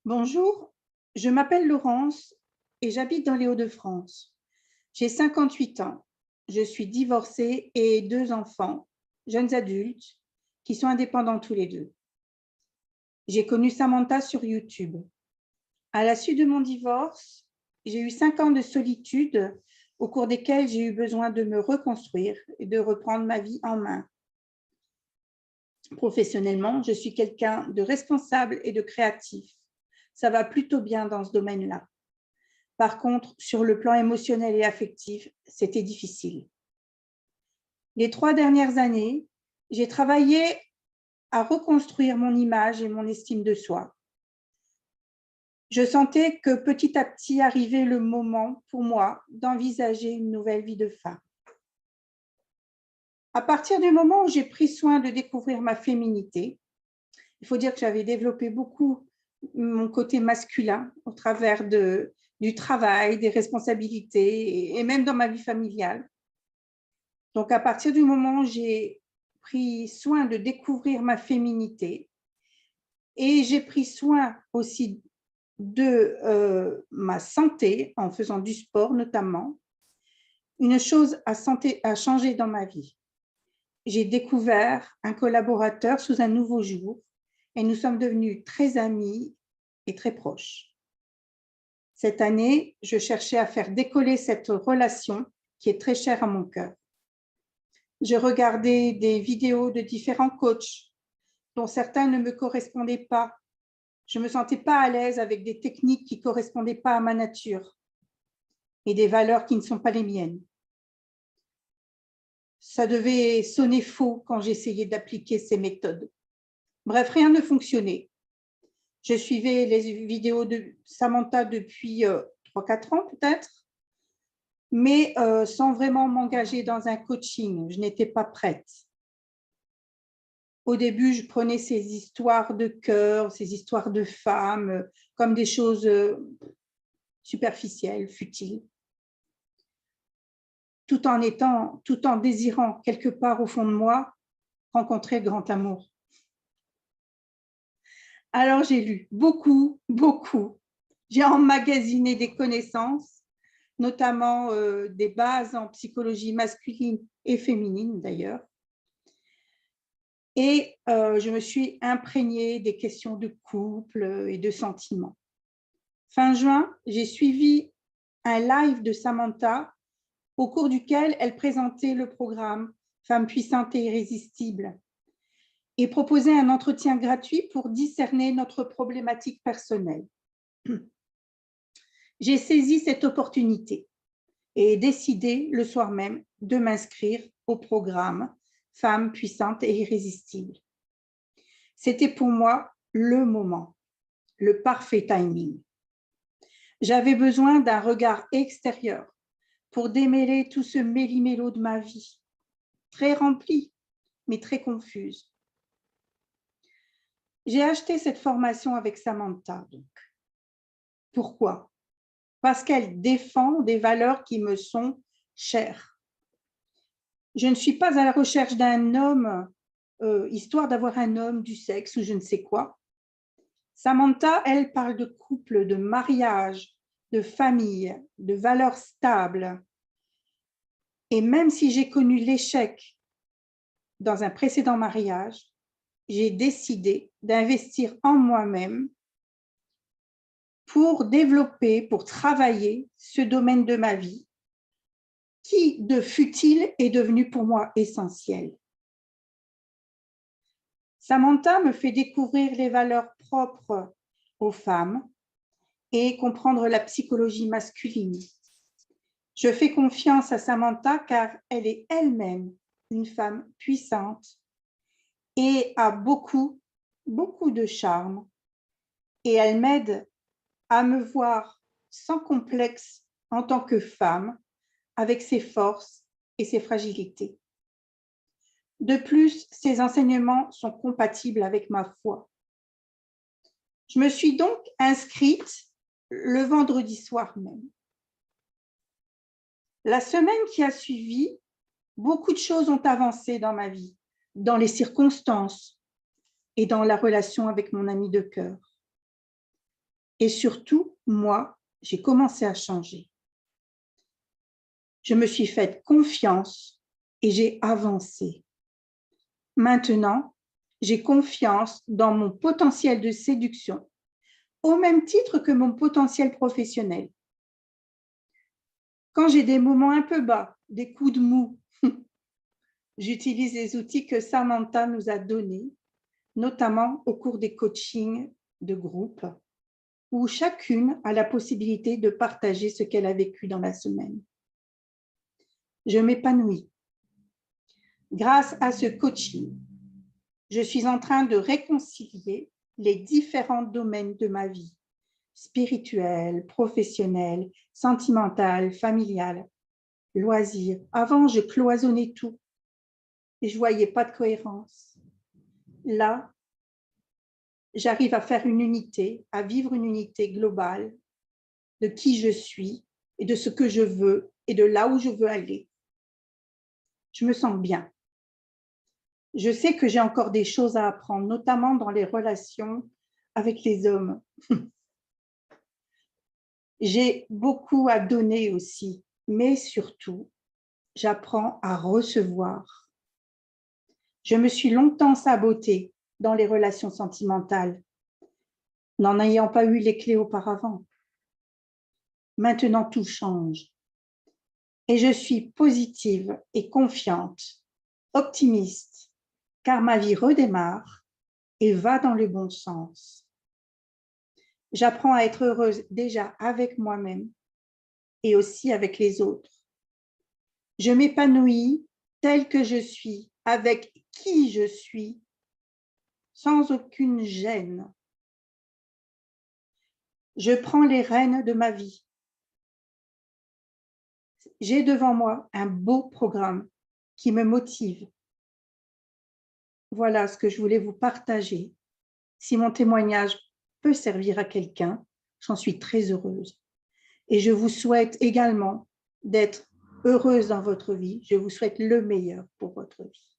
Bonjour, je m'appelle Laurence et j'habite dans les Hauts-de-France. J'ai 58 ans, je suis divorcée et 2 enfants, jeunes adultes, qui sont indépendants tous les deux. J'ai connu Samantha sur YouTube. À la suite de mon divorce, j'ai eu 5 ans de solitude au cours desquels j'ai eu besoin de me reconstruire et de reprendre ma vie en main. Professionnellement, je suis quelqu'un de responsable et de créatif. Ça va plutôt bien dans ce domaine-là. Par contre, sur le plan émotionnel et affectif, c'était difficile. Les 3 dernières années, j'ai travaillé à reconstruire mon image et mon estime de soi. Je sentais que petit à petit arrivait le moment pour moi d'envisager une nouvelle vie de femme. À partir du moment où j'ai pris soin de découvrir ma féminité, il faut dire que j'avais développé beaucoup mon côté masculin au travers du travail, des responsabilités et même dans ma vie familiale. Donc, à partir du moment où j'ai pris soin de découvrir ma féminité et j'ai pris soin aussi de ma santé en faisant du sport notamment, une chose a changé dans ma vie. J'ai découvert un collaborateur sous un nouveau jour et nous sommes devenus très amis et très proches. Cette année, je cherchais à faire décoller cette relation qui est très chère à mon cœur. Je regardais des vidéos de différents coachs dont certains ne me correspondaient pas. Je ne me sentais pas à l'aise avec des techniques qui ne correspondaient pas à ma nature et des valeurs qui ne sont pas les miennes. Ça devait sonner faux quand j'essayais d'appliquer ces méthodes. Bref, rien ne fonctionnait. Je suivais les vidéos de Samantha depuis 3-4 ans peut-être, mais sans vraiment m'engager dans un coaching. Je n'étais pas prête. Au début, je prenais ces histoires de cœur, ces histoires de femmes, comme des choses superficielles, futiles, tout en désirant quelque part au fond de moi rencontrer le grand amour. Alors j'ai lu beaucoup. J'ai emmagasiné des connaissances, notamment des bases en psychologie masculine et féminine d'ailleurs. Et je me suis imprégnée des questions de couple et de sentiments. Fin juin, j'ai suivi un live de Samantha au cours duquel elle présentait le programme Femmes puissantes et irrésistibles et proposait un entretien gratuit pour discerner notre problématique personnelle. J'ai saisi cette opportunité et décidé le soir même de m'inscrire au programme Femmes puissantes et irrésistibles. C'était pour moi le moment, le parfait timing. J'avais besoin d'un regard extérieur pour démêler tout ce méli-mélo de ma vie, très remplie, mais très confuse. J'ai acheté cette formation avec Samantha. Donc. Pourquoi? Parce qu'elle défend des valeurs qui me sont chères. Je ne suis pas à la recherche d'un homme, histoire d'avoir un homme du sexe ou je ne sais quoi. Samantha, elle parle de couple, de mariage, de famille, de valeurs stables. Et même si j'ai connu l'échec dans un précédent mariage, j'ai décidé d'investir en moi-même pour développer, pour travailler ce domaine de ma vie qui, de futile, est devenu pour moi essentiel. Samantha me fait découvrir les valeurs propres aux femmes et comprendre la psychologie masculine. Je fais confiance à Samantha car elle est elle-même une femme puissante et a beaucoup de charme. Et elle m'aide à me voir sans complexe en tant que femme, avec ses forces et ses fragilités. De plus, ses enseignements sont compatibles avec ma foi. Je me suis donc inscrite le vendredi soir même. La semaine qui a suivi, beaucoup de choses ont avancé dans ma vie, dans les circonstances et dans la relation avec mon ami de cœur. Et surtout, moi, j'ai commencé à changer. Je me suis faite confiance et j'ai avancé. Maintenant, j'ai confiance dans mon potentiel de séduction, au même titre que mon potentiel professionnel. Quand j'ai des moments un peu bas, des coups de mou, j'utilise les outils que Samantha nous a donnés, notamment au cours des coachings de groupe, où chacune a la possibilité de partager ce qu'elle a vécu dans la semaine. Je m'épanouis. Grâce à ce coaching, je suis en train de réconcilier les différents domaines de ma vie, spirituelle, professionnelle, sentimentale, familiale, loisirs. Avant, je cloisonnais tout et je ne voyais pas de cohérence. Là, j'arrive à faire une unité, à vivre une unité globale de qui je suis et de ce que je veux et de là où je veux aller. Je me sens bien. Je sais que j'ai encore des choses à apprendre, notamment dans les relations avec les hommes. J'ai beaucoup à donner aussi, mais surtout, j'apprends à recevoir. Je me suis longtemps sabotée dans les relations sentimentales, n'en ayant pas eu les clés auparavant. Maintenant, tout change. Et je suis positive et confiante, optimiste, car ma vie redémarre et va dans le bon sens. J'apprends à être heureuse déjà avec moi-même et aussi avec les autres. Je m'épanouis telle que je suis, avec qui je suis, sans aucune gêne. Je prends les rênes de ma vie. J'ai devant moi un beau programme qui me motive. Voilà ce que je voulais vous partager. Si mon témoignage peut servir à quelqu'un, j'en suis très heureuse. Et je vous souhaite également d'être heureuse dans votre vie. Je vous souhaite le meilleur pour votre vie.